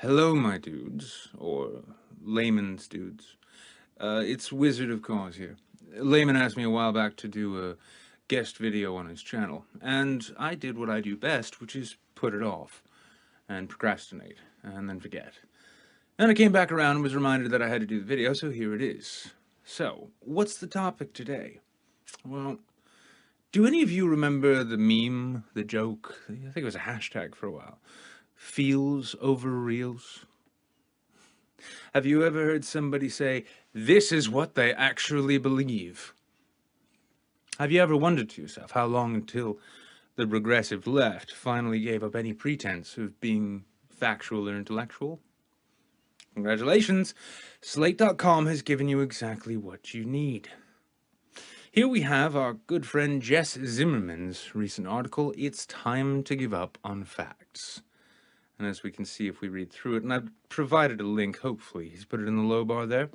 Hello, my dudes, or layman's dudes. It's Wizard of Cause here. Layman asked me a while back to do a guest video on his channel, and I did what I do best, which is put it off, and procrastinate, and then forget. And I came back around and was reminded that I had to do the video, so here it is. So, what's the topic today? Well, do any of you remember the meme, the joke? I think it was a hashtag for a while. Feels over reels? Have you ever heard somebody say, this is what they actually believe? Have you ever wondered to yourself how long until the progressive left finally gave up any pretense of being factual or intellectual? Congratulations, Slate.com has given you exactly what you need. Here we have our good friend Jess Zimmerman's recent article, It's Time to Give Up on Facts. And as we can see if we read through it, and I've provided a link, hopefully, he's put it in the low bar there.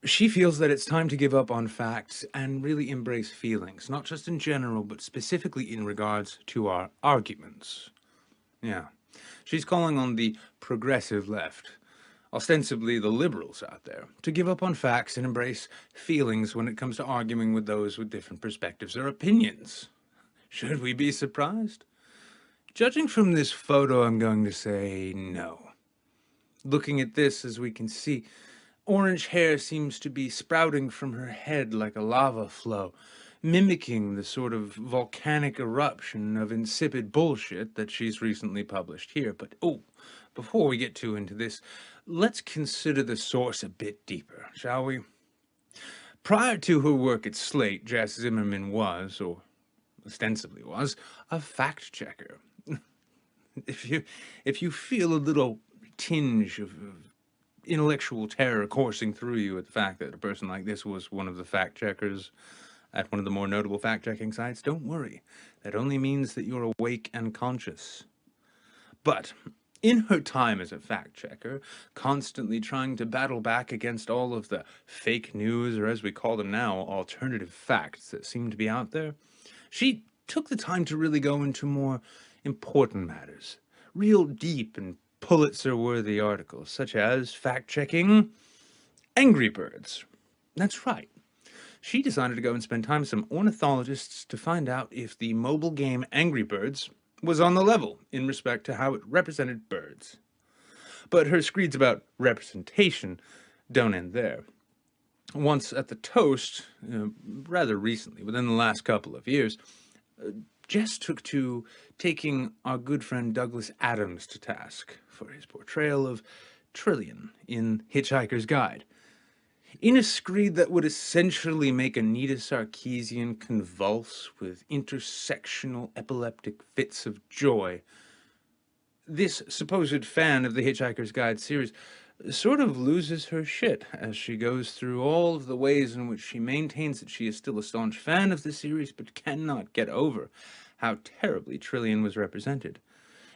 She feels that it's time to give up on facts and really embrace feelings, not just in general, but specifically in regards to our arguments. Yeah. She's calling on the progressive left, ostensibly the liberals out there, to give up on facts and embrace feelings when it comes to arguing with those with different perspectives or opinions. Should we be surprised? Judging from this photo, I'm going to say no. Looking at this, as we can see, orange hair seems to be sprouting from her head like a lava flow, mimicking the sort of volcanic eruption of insipid bullshit that she's recently published here. But, before we get too into this, let's consider the source a bit deeper, shall we? Prior to her work at Slate, Jess Zimmerman was, or ostensibly was, a fact checker. If you feel a little tinge of intellectual terror coursing through you at the fact that a person like this was one of the fact checkers at one of the more notable fact checking sites, don't worry. That only means that you're awake and conscious. But in her time as a fact checker, constantly trying to battle back against all of the fake news, or as we call them now, alternative facts that seem to be out there, she took the time to really go into more important matters, real deep and Pulitzer-worthy articles, such as fact-checking Angry Birds. That's right. She decided to go and spend time with some ornithologists to find out if the mobile game Angry Birds was on the level in respect to how it represented birds. But her screeds about representation don't end there. Once at the Toast, rather recently, within the last couple of years, Jess took to taking our good friend Douglas Adams to task for his portrayal of Trillian in Hitchhiker's Guide. In a screed that would essentially make Anita Sarkeesian convulse with intersectional epileptic fits of joy, this supposed fan of the Hitchhiker's Guide series sort of loses her shit as she goes through all of the ways in which she maintains that she is still a staunch fan of the series but cannot get over how terribly Trillian was represented.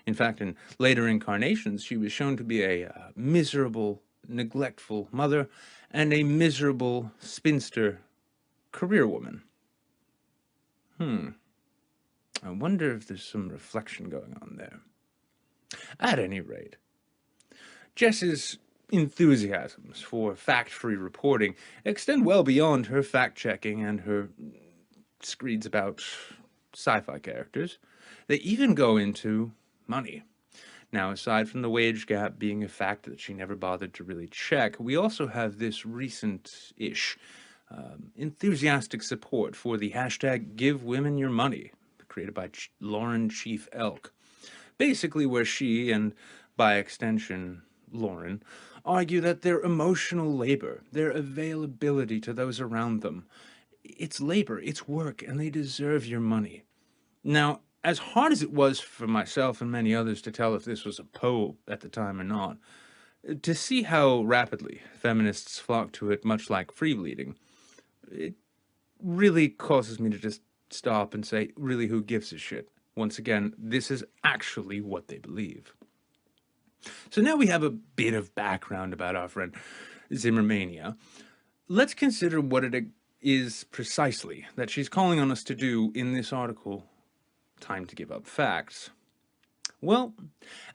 In fact, in later incarnations, she was shown to be a miserable, neglectful mother and a miserable spinster career woman. I wonder if there's some reflection going on there. At any rate, Jess's enthusiasms for fact-free reporting extend well beyond her fact-checking and her screeds about sci-fi characters. They even go into money. Now, aside from the wage gap being a fact that she never bothered to really check, we also have this recent-ish enthusiastic support for the hashtag Give Women Your Money, created by Lauren Chief Elk. Basically where she, and by extension Lauren, argue that their emotional labor, their availability to those around them, it's labor, it's work, and they deserve your money. Now, as hard as it was for myself and many others to tell if this was a Poe at the time or not, to see how rapidly feminists flock to it, much like free bleeding, it really causes me to just stop and say, really, who gives a shit? Once again, this is actually what they believe. So now we have a bit of background about our friend Zimmermania. Let's consider what it is precisely that she's calling on us to do in this article, Time to Give Up Facts. Well,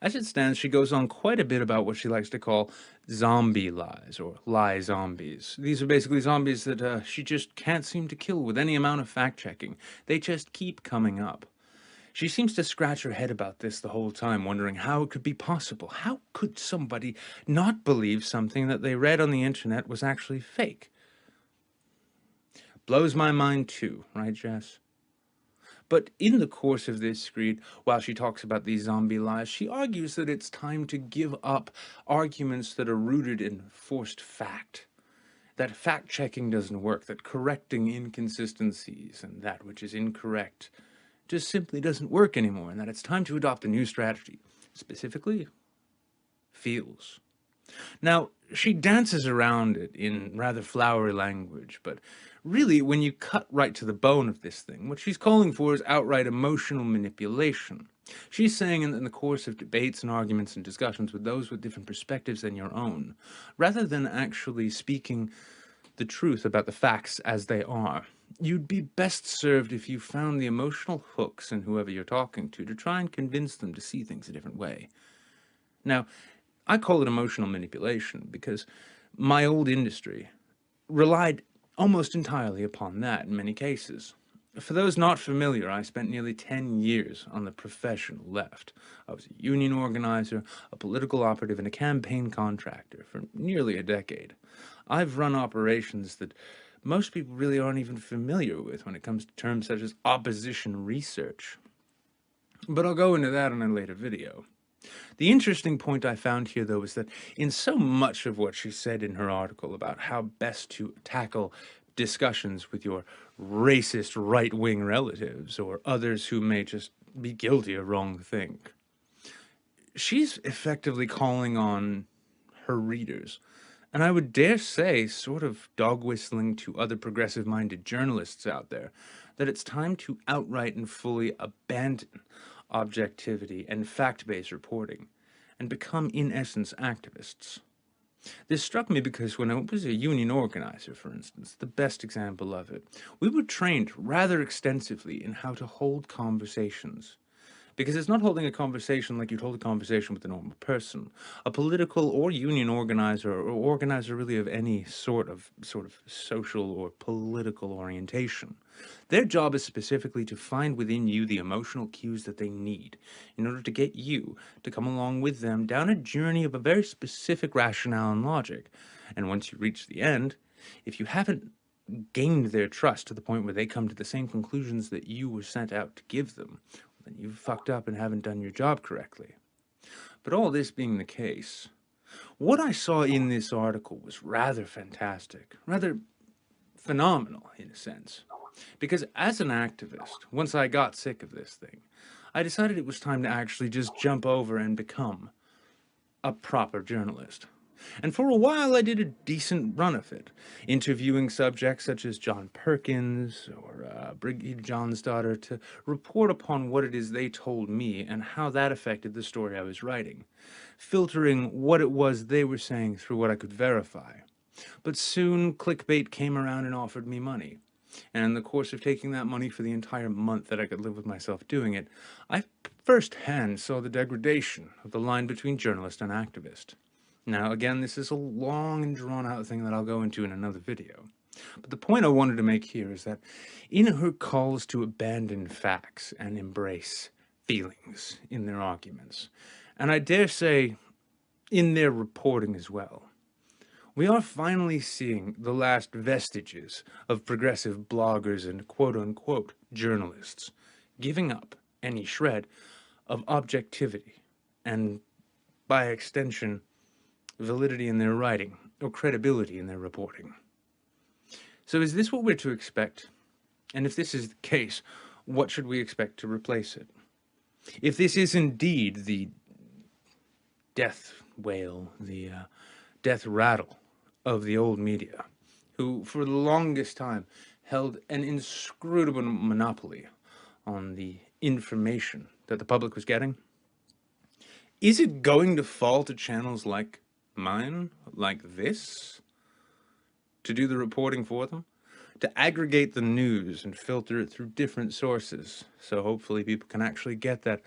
as it stands, she goes on quite a bit about what she likes to call zombie lies, or lie zombies. These are basically zombies that she just can't seem to kill with any amount of fact-checking. They just keep coming up. She seems to scratch her head about this the whole time, wondering how it could be possible. How could somebody not believe something that they read on the internet was actually fake? Blows my mind too, right, Jess? But in the course of this screed, while she talks about these zombie lies, she argues that it's time to give up arguments that are rooted in forced fact. That fact-checking doesn't work, that correcting inconsistencies and that which is incorrect just simply doesn't work anymore, and that it's time to adopt a new strategy. Specifically, feels. Now, she dances around it in rather flowery language, but really, when you cut right to the bone of this thing, what she's calling for is outright emotional manipulation. She's saying in the course of debates and arguments and discussions with those with different perspectives than your own, rather than actually speaking the truth about the facts as they are, you'd be best served if you found the emotional hooks in whoever you're talking to try and convince them to see things a different way. Now, I call it emotional manipulation because my old industry relied almost entirely upon that in many cases. For those not familiar, I spent nearly 10 years on the professional left. I was a union organizer, a political operative, and a campaign contractor for nearly a decade. I've run operations that most people really aren't even familiar with when it comes to terms such as opposition research. But I'll go into that in a later video. The interesting point I found here, though, is that in so much of what she said in her article about how best to tackle discussions with your racist right-wing relatives or others who may just be guilty of wrong thing, she's effectively calling on her readers, and I would dare say sort of dog whistling to other progressive-minded journalists out there, that it's time to outright and fully abandon objectivity and fact-based reporting and become, in essence, activists. This struck me because when I was a union organizer, for instance, the best example of it, we were trained rather extensively in how to hold conversations. Because it's not holding a conversation like you'd hold a conversation with a normal person. A political or union organizer, or organizer really of any sort of social or political orientation, their job is specifically to find within you the emotional cues that they need in order to get you to come along with them down a journey of a very specific rationale and logic. And once you reach the end, if you haven't gained their trust to the point where they come to the same conclusions that you were sent out to give them, then you've fucked up and haven't done your job correctly. But all this being the case, what I saw in this article was rather fantastic, rather phenomenal in a sense. Because as an activist, once I got sick of this thing, I decided it was time to actually just jump over and become a proper journalist. And for a while I did a decent run of it, interviewing subjects such as John Perkins or Brigitte John's daughter to report upon what it is they told me and how that affected the story I was writing, filtering what it was they were saying through what I could verify. But soon clickbait came around and offered me money. And in the course of taking that money for the entire month that I could live with myself doing it, I firsthand saw the degradation of the line between journalist and activist. Now, again, this is a long and drawn-out thing that I'll go into in another video. But the point I wanted to make here is that in her calls to abandon facts and embrace feelings in their arguments, and I dare say in their reporting as well, we are finally seeing the last vestiges of progressive bloggers and quote-unquote journalists giving up any shred of objectivity and, by extension, validity in their writing or credibility in their reporting. So is this what we're to expect? And if this is the case, what should we expect to replace it? If this is indeed the death wail, the death rattle of the old media, who for the longest time held an inscrutable monopoly on the information that the public was getting, is it going to fall to channels like mine, like this, to do the reporting for them? To aggregate the news and filter it through different sources, so hopefully people can actually get that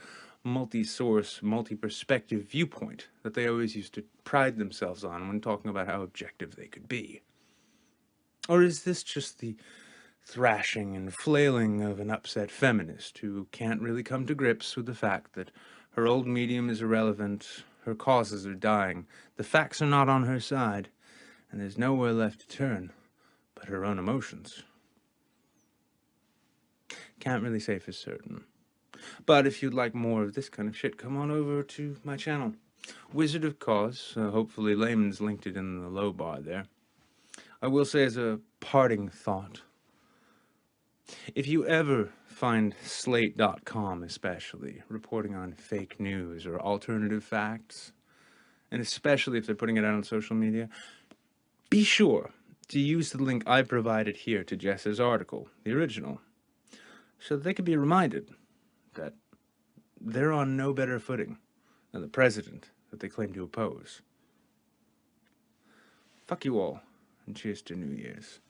multi-source, multi-perspective viewpoint that they always used to pride themselves on when talking about how objective they could be? Or is this just the thrashing and flailing of an upset feminist who can't really come to grips with the fact that her old medium is irrelevant, her causes are dying, the facts are not on her side, and there's nowhere left to turn but her own emotions? Can't really say for certain. But if you'd like more of this kind of shit, come on over to my channel, Wizard of Cause. Hopefully Layman's linked it in the low bar there. I will say as a parting thought, if you ever find Slate.com especially reporting on fake news or alternative facts, and especially if they're putting it out on social media, be sure to use the link I provided here to Jess's article, the original, so that they can be reminded that they're on no better footing than the president that they claim to oppose. Fuck you all, and cheers to New Year's.